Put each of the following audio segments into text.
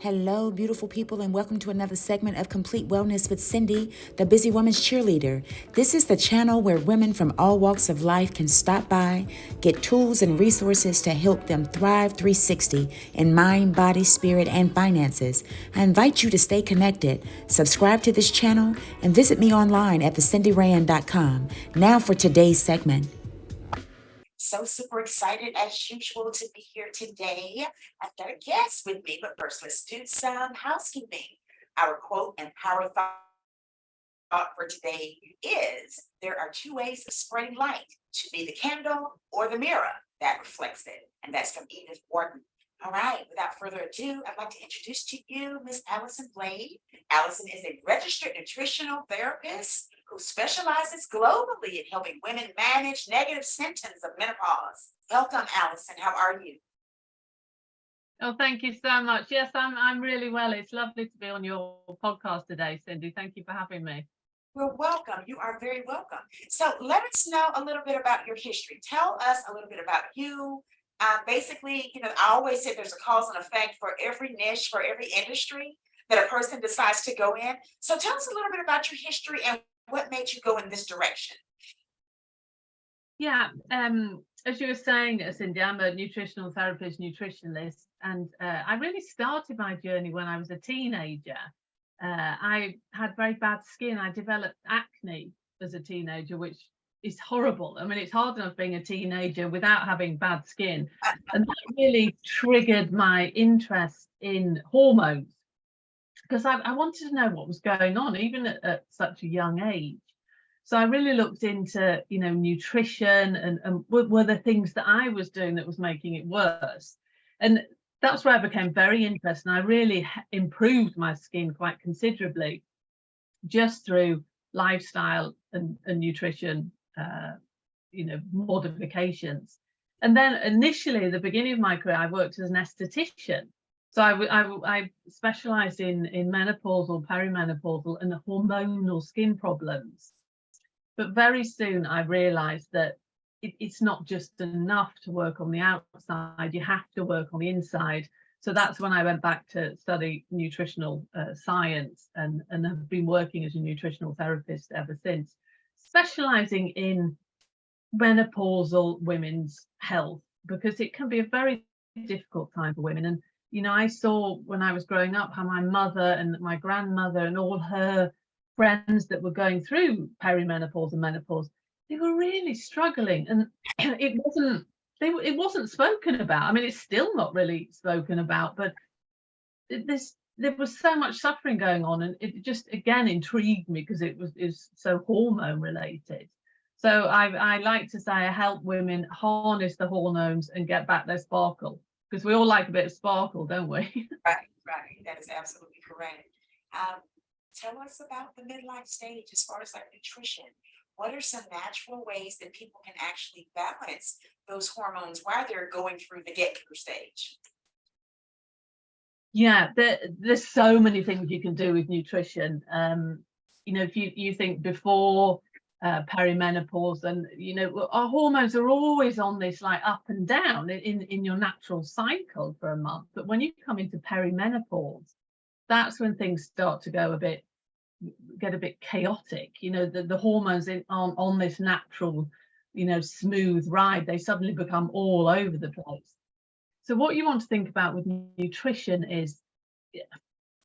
Hello, beautiful people, and welcome to another segment of Complete Wellness with Cindy, the busy woman's cheerleader. This is the channel where women from all walks of life can stop by, get tools and resources to help them thrive 360 in mind, body, spirit, and finances. I invite you to stay connected, subscribe to this channel, and visit me online at thecindyrand.com. Now for today's segment. So super excited as usual to be here today. I've got a guest with me, but first let's do some housekeeping. Our quote and power thought for today is: there are two ways of spreading light, to be the candle or the mirror that reflects it. And that's from Edith Wharton. All right, without further ado, I'd like to introduce to you Miss Alison Bladh. Alison is a registered nutritional therapist who specializes globally in helping women manage negative symptoms of menopause. Welcome, Alison. How are you? Oh, thank you so much. Yes, I'm really well. It's lovely to be on your podcast today, Cindy. Thank you for having me. Well, welcome. You are very welcome. So let us know a little bit about your history. Tell us a little bit about you. Basically, I always say there's a cause and effect for every niche, for every industry that a person decides to go in. So tell us a little bit about your history and what made you go in this direction. Yeah, as you were saying, Cindy, I'm a nutritional therapist, nutritionist, and I really started my journey when I was a teenager. I had very bad skin. I developed acne as a teenager, which is horrible. I mean, it's hard enough being a teenager without having bad skin. And that really triggered my interest in hormones, because I wanted to know what was going on, even at such a young age. So I really looked into, nutrition and were the things that I was doing that was making it worse. And that's where I became very interested. And I really improved my skin quite considerably just through lifestyle and nutrition, modifications. And then initially, at the beginning of my career, I worked as an esthetician. So I specialized in menopausal, perimenopausal, and hormonal skin problems. But very soon I realized that it's not just enough to work on the outside, you have to work on the inside. So that's when I went back to study nutritional science and have been working as a nutritional therapist ever since, specializing in menopausal women's health, because it can be a very difficult time for women. And, I saw when I was growing up how my mother and my grandmother and all her friends that were going through perimenopause and menopause, they were really struggling, and it wasn't spoken about. I mean, it's still not really spoken about, but there was so much suffering going on, and it just again intrigued me because is so hormone related. So I like to say I help women harness the hormones and get back their sparkle, because we all like a bit of sparkle, don't we? Right. That is absolutely correct. Tell us about the midlife stage as far as like nutrition. What are some natural ways that people can actually balance those hormones while they're going through the get-through stage? Yeah, there's so many things you can do with nutrition. If you think before perimenopause, and our hormones are always on this like up and down in your natural cycle for a month. But when you come into perimenopause, that's when things start to get a bit chaotic. The hormones aren't on this natural, smooth ride. They suddenly become all over the place. So what you want to think about with nutrition is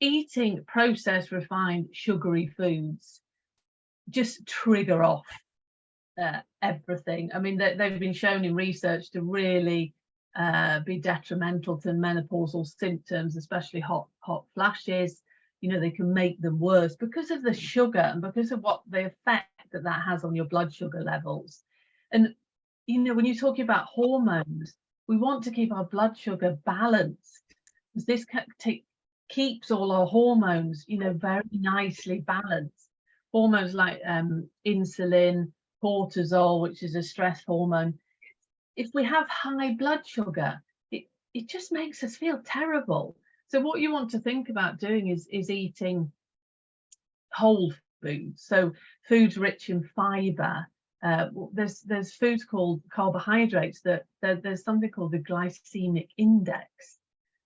eating processed, refined, sugary foods just trigger off everything. I mean, they've been shown in research to really be detrimental to menopausal symptoms, especially hot flashes. They can make them worse because of the sugar and because of what the effect that has on your blood sugar levels. And when you're talking about hormones, we want to keep our blood sugar balanced, because this keeps all our hormones, very nicely balanced. Hormones like insulin, cortisol, which is a stress hormone. If we have high blood sugar, it just makes us feel terrible. So what you want to think about doing is eating whole foods. So foods rich in fiber. There's foods called carbohydrates that there's something called the glycemic index.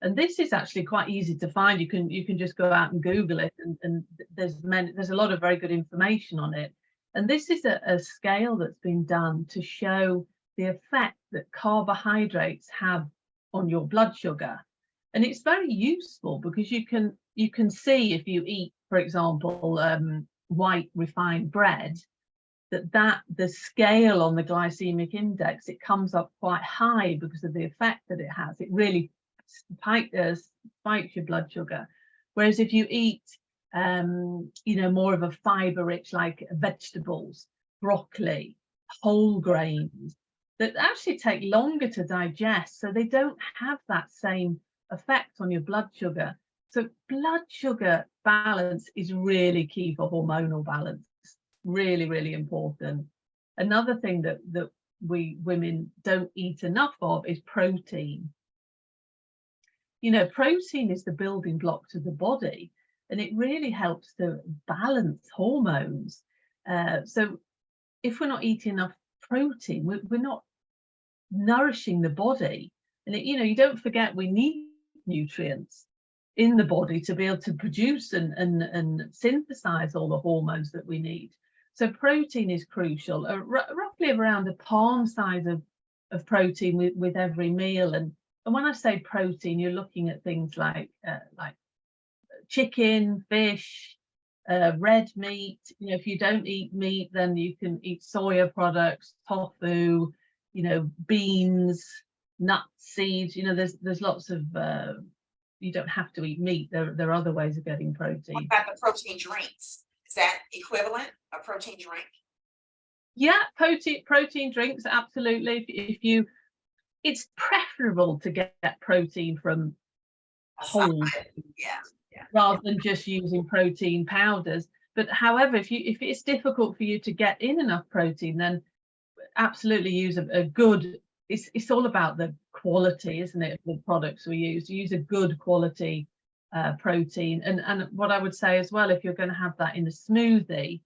And this is actually quite easy to find. You can just go out and Google it, and there's a lot of very good information on it. And this is a scale that's been done to show the effect that carbohydrates have on your blood sugar. And it's very useful because you can see if you eat, for example, white refined bread, that the scale on the glycemic index, it comes up quite high because of the effect that it has. It really spikes your blood sugar. Whereas if you eat more of a fiber rich, like vegetables, broccoli, whole grains, that actually take longer to digest, so they don't have that same effect on your blood sugar. So blood sugar balance is really key for hormonal balance. Really, really important. Another thing that we women don't eat enough of is protein. Protein is the building block to the body, and it really helps to balance hormones. So if we're not eating enough protein, we're not nourishing the body. And you don't forget, we need nutrients in the body to be able to produce and synthesize all the hormones that we need. So protein is crucial, roughly around a palm size of protein with every meal. And when I say protein, you're looking at things like chicken, fish, red meat. If you don't eat meat, then you can eat soya products, tofu, beans, nuts, seeds. There's lots of, you don't have to eat meat. There are other ways of getting protein. What about the protein drinks? Is that equivalent, a protein drink? Yeah, protein drinks, absolutely. It's preferable to get protein from whole, rather than just using protein powders. But however, if it's difficult for you to get in enough protein, then absolutely use a good. It's all about the quality, isn't it, of the products we use? Use a good quality protein. And what I would say as well, if you're going to have that in a smoothie,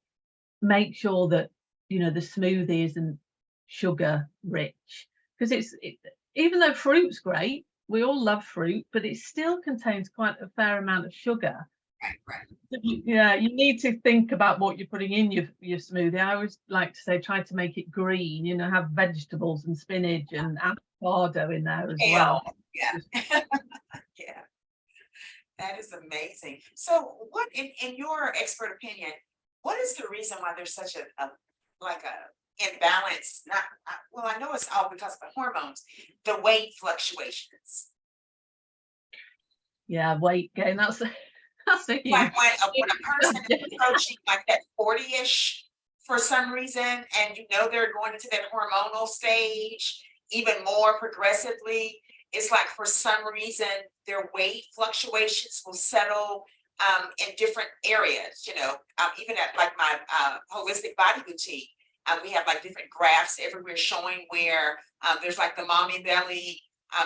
make sure that the smoothie isn't sugar rich, because even though fruit's great, we all love fruit, but it still contains quite a fair amount of sugar. Right. You need to think about what you're putting in your smoothie. I always like to say, try to make it green, have vegetables and spinach and avocado in there as well. Yeah. Yeah. That is amazing. So what, in your expert opinion, what is the reason why there's such a imbalance? I know it's all because of the hormones, the weight fluctuations. Yeah, weight gain. That's a huge. Like when a person is approaching like that 40-ish for some reason, and they're going into that hormonal stage even more progressively, it's like for some reason their weight fluctuations will settle in different areas. Even at like my holistic body boutique, we have like different graphs everywhere showing where there's like the mommy belly,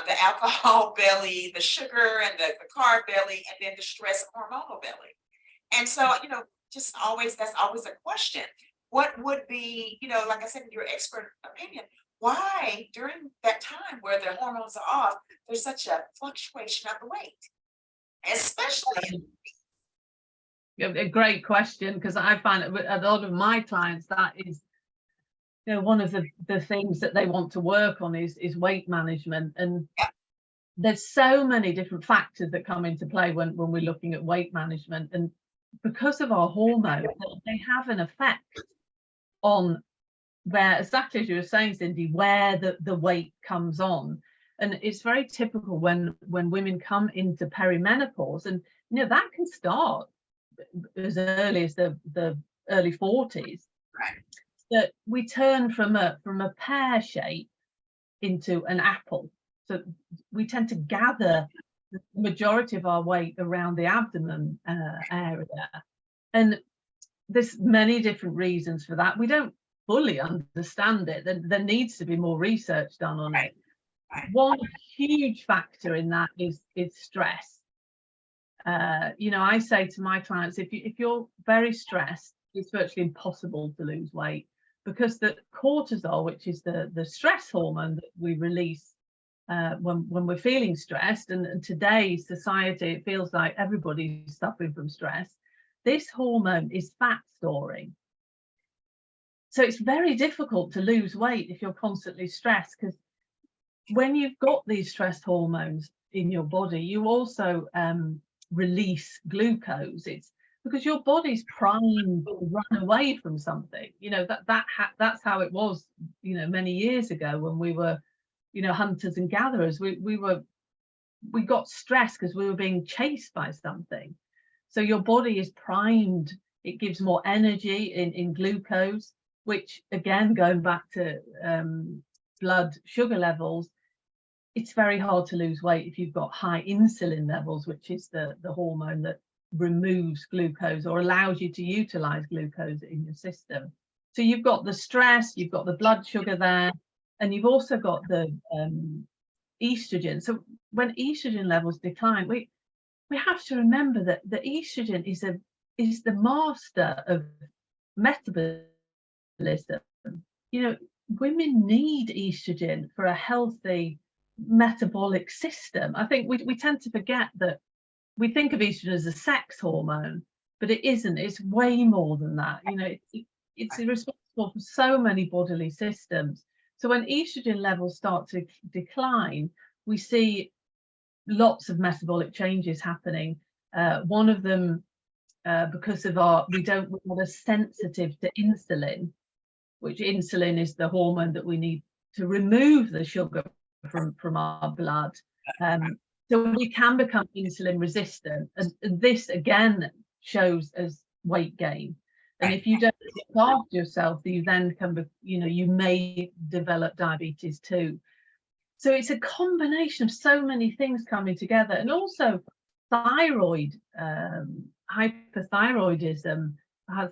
the alcohol belly, the sugar and the carb belly, and then the stress hormonal belly. And so, just always, that's always a question. What would be, like I said, in your expert opinion, why during that time where the hormones are off, there's such a fluctuation of the weight, especially a great question, because I find that with a lot of my clients, that is one of the things that they want to work on is weight management. And there's so many different factors that come into play when we're looking at weight management. And because of our hormones, they have an effect on where, exactly as you were saying, Cindy, where the weight comes on. And it's very typical when women come into perimenopause, and that can start as early as the early 40s. Right. That we turn from a pear shape into an apple. So we tend to gather the majority of our weight around the abdomen area. And there's many different reasons for that. We don't fully understand it. There needs to be more research done on it. Right. One huge factor in that is stress. I say to my clients, if you're very stressed, it's virtually impossible to lose weight, because the cortisol, which is the stress hormone that we release when we're feeling stressed, and today's society, it feels like everybody's suffering from stress. This hormone is fat storing. So it's very difficult to lose weight if you're constantly stressed, because when you've got these stress hormones in your body, you also release glucose. It's because your body's primed to run away from something. You know, that's how it was, you know, many years ago when we were, you know, hunters and gatherers. We got stressed because we were being chased by something. So your body is primed. It gives more energy in glucose, which, again, going back to blood sugar levels, it's very hard to lose weight if you've got high insulin levels, which is the hormone that removes glucose or allows you to utilize glucose in your system. So you've got the stress, you've got the blood sugar there, and you've also got the estrogen. So when estrogen levels decline, we have to remember that the estrogen is the master of metabolism. You know, women need estrogen for a healthy metabolic system. I think we tend to forget that. We think of estrogen as a sex hormone, but it isn't. It's way more than that. You know, it's responsible for so many bodily systems. So when estrogen levels start to decline, we see lots of metabolic changes happening. One of them, because of we're not as sensitive to insulin, which insulin is the hormone that we need to remove the sugar from our blood. So we can become insulin resistant, and this again shows as weight gain. And if you don't look after yourself, you then can, you know, you may develop diabetes too. So it's a combination of so many things coming together, and also thyroid, hyperthyroidism.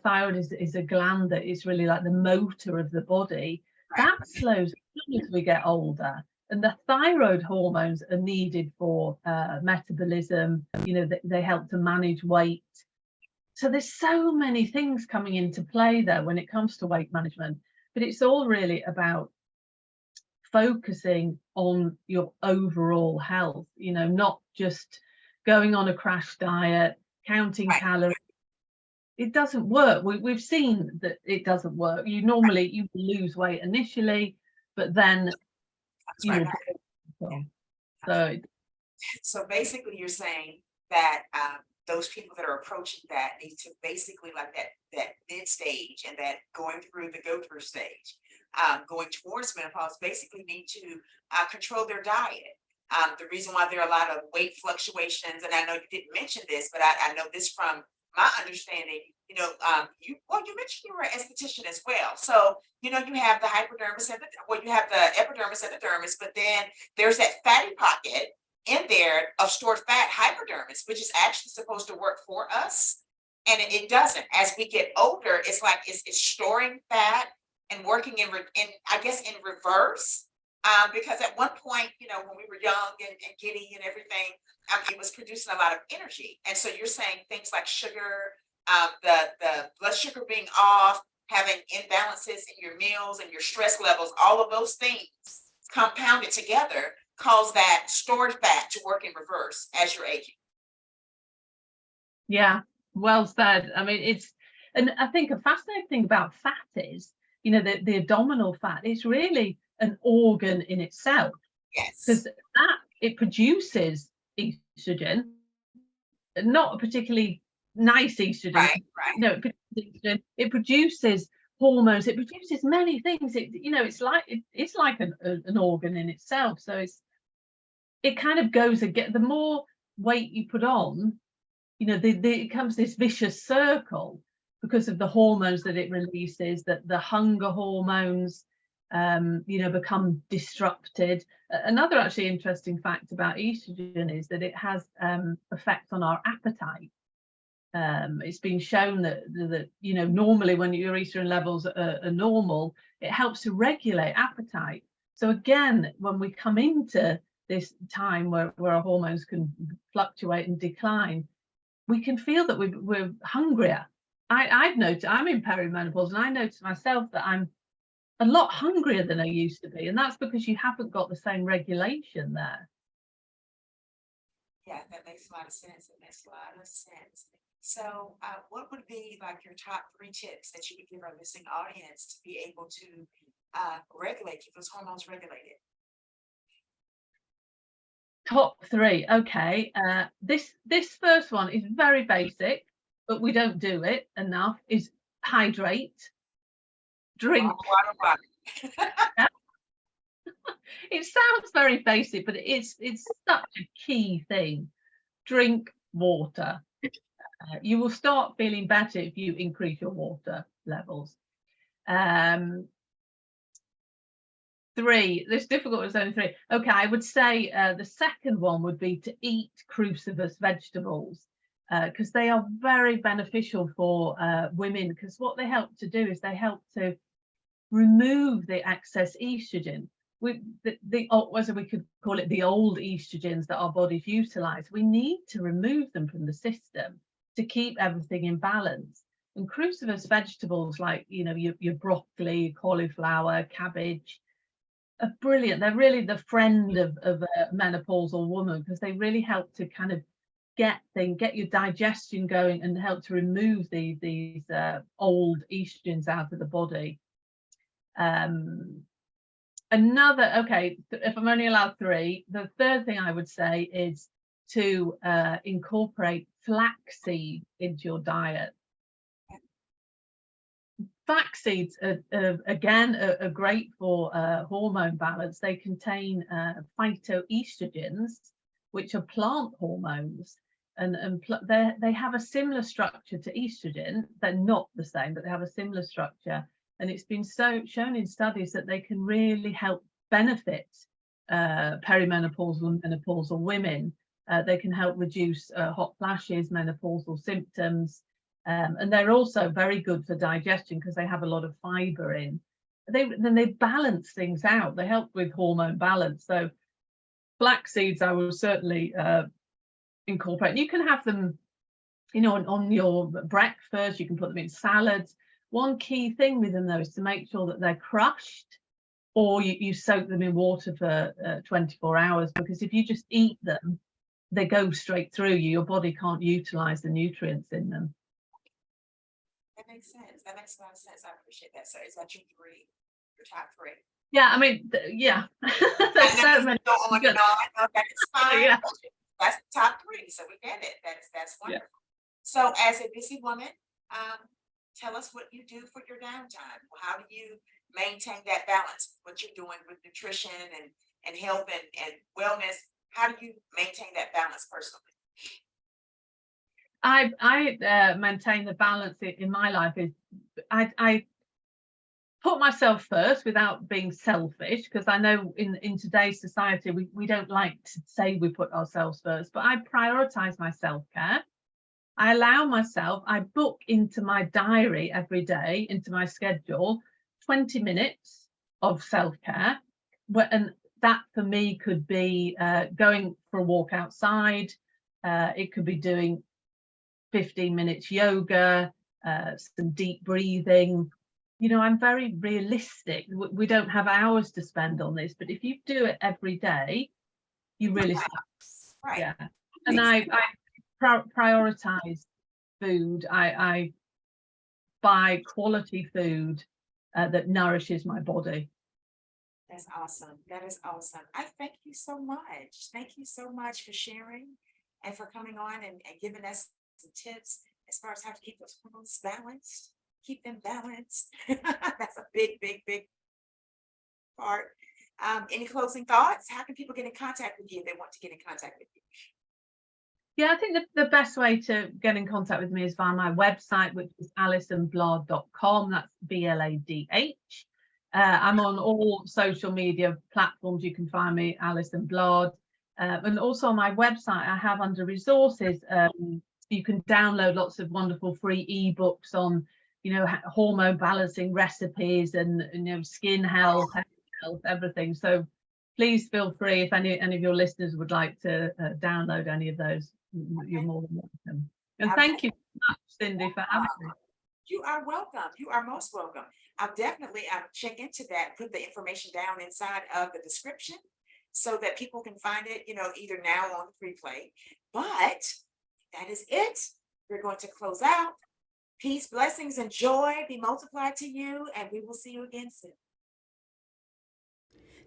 Thyroid is a gland that is really like the motor of the body. That slows down as we get older. And the thyroid hormones are needed for metabolism. You know, they help to manage weight. So there's so many things coming into play there when it comes to weight management. But it's all really about focusing on your overall health. You know, not just going on a crash diet, counting calories. It doesn't work. We've seen that it doesn't work. You lose weight initially, but then So basically you're saying that those people that are approaching that need to basically, like that mid stage and that going through the go through stage, going towards menopause, basically need to control their diet. The reason why there are a lot of weight fluctuations, and I know you didn't mention this, but I know this from my understanding, you know, you mentioned you were an esthetician as well. So, you know, you have the hypodermis and you have the epidermis and the dermis, but then there's that fatty pocket in there of stored fat, hypodermis, which is actually supposed to work for us. And it doesn't. As we get older, it's like it's storing fat and working in reverse. Because at one point, you know, when we were young and giddy and everything, it was producing a lot of energy. And so you're saying things like sugar, the blood sugar being off, having imbalances in your meals and your stress levels, all of those things compounded together cause that stored fat to work in reverse as you're aging. Yeah, well said. I mean, and I think a fascinating thing about fat is, you know, the abdominal fat is really an organ in itself. Yes. Because it produces estrogen, not a particularly nice estrogen. Right. No, it produces hormones. It produces many things. It's like an organ in itself. So it kind of goes again. The more weight you put on, you know, it becomes this vicious circle because of the hormones that it releases. That the hunger hormones, become disrupted. Another actually interesting fact about estrogen is that it has effect on our appetite. It's been shown that normally when your estrogen levels are normal, it helps to regulate appetite. So again, when we come into this time where our hormones can fluctuate and decline, we can feel that we're hungrier. I've noticed, I'm in perimenopause, and I notice myself that I'm a lot hungrier than I used to be, and that's because you haven't got the same regulation there. Yeah, that makes a lot of sense. It makes a lot of sense. So, what would be like your top 3 tips that you would give our listening audience to be able to regulate, keep those hormones regulated? Top 3, okay. This first one is very basic, but we don't do it enough. Is hydrate, drink. Water. It sounds very basic, but it's such a key thing. Drink water. You will start feeling better if you increase your water levels. 3, it's difficult, it's only 3. Okay, I would say the second one would be to eat cruciferous vegetables, because they are very beneficial for women, because what they help to do is they help to remove the excess estrogen. As we could call it, the old estrogens that our bodies utilize. We need to remove them from the system to keep everything in balance. And cruciferous vegetables like, you know, your broccoli, cauliflower, cabbage are brilliant. They're really the friend of a menopausal woman, because they really help to kind of get your digestion going and help to remove these old estrogens out of the body. Okay, if I'm only allowed 3, the third thing I would say is to incorporate flaxseed into your diet. Flax seeds are great for hormone balance. They contain phytoestrogens, which are plant hormones, and they have a similar structure to estrogen. They're not the same, but they have a similar structure. And it's been shown in studies that they can really help benefit perimenopausal and menopausal women. They can help reduce hot flashes, menopausal symptoms, and they're also very good for digestion because they have a lot of fiber in. Then they balance things out. They help with hormone balance. So flax seeds, I will certainly incorporate. You can have them, you know, on your breakfast. You can put them in salads. One key thing with them, though, is to make sure that they're crushed, or you soak them in water for 24 hours, because if you just eat them, they go straight through you. Your body can't utilize the nutrients in them. That makes sense. That makes a lot of sense. I appreciate that. So is that your top 3? Yeah, I mean, yeah. There's so many. Go on and on. Okay, it's fine. Yeah. That's the top 3. So we get it. That's wonderful. Yeah. So as a busy woman, tell us what you do for your downtime. How do you maintain that balance? What you're doing with nutrition and health and wellness? How do you maintain that balance personally? I maintain the balance in my life is I put myself first without being selfish, because I know in today's society we don't like to say we put ourselves first, but I prioritize my self-care. I allow myself, I book into my diary every day, into my schedule, 20 minutes of self-care. And that for me could be going for a walk outside. It could be doing 15 minutes yoga, some deep breathing. You know, I'm very realistic. We don't have hours to spend on this, but if you do it every day, you really start. Right. Yeah. And I prioritize food. I buy quality food that nourishes my body. That's awesome. That is awesome. I thank you so much. Thank you so much for sharing and for coming on and giving us some tips as far as how to keep those hormones balanced, keep them balanced. That's a big part. Any closing thoughts? How can people get in contact with you if they want to get in contact with you? Yeah, I think the best way to get in contact with me is via my website, which is alisonbladh.com. That's BLADH. I'm on all social media platforms. You can find me, Alison Bladh. And also on my website, I have under resources, you can download lots of wonderful free ebooks on, you know, hormone balancing recipes and, you know, skin health, everything. So please feel free, if any of your listeners would like to download any of those, you're more than welcome. And thank you so much, Cindy, for having me. You are welcome. You are most welcome. I'll definitely check into that, put the information down inside of the description so that people can find it, either now or on the replay. But that is it. We're going to close out. Peace, blessings, and joy be multiplied to you, and we will see you again soon.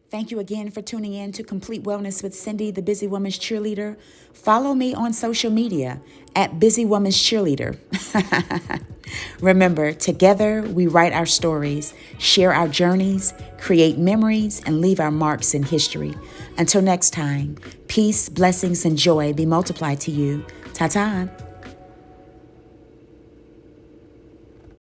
Thank you again for tuning in to Complete Wellness with Cindy, the Busy Woman's Cheerleader. Follow me on social media at Busy Woman's Cheerleader. Remember, together we write our stories, share our journeys, create memories, and leave our marks in history. Until next time, peace, blessings, and joy be multiplied to you. Ta-ta.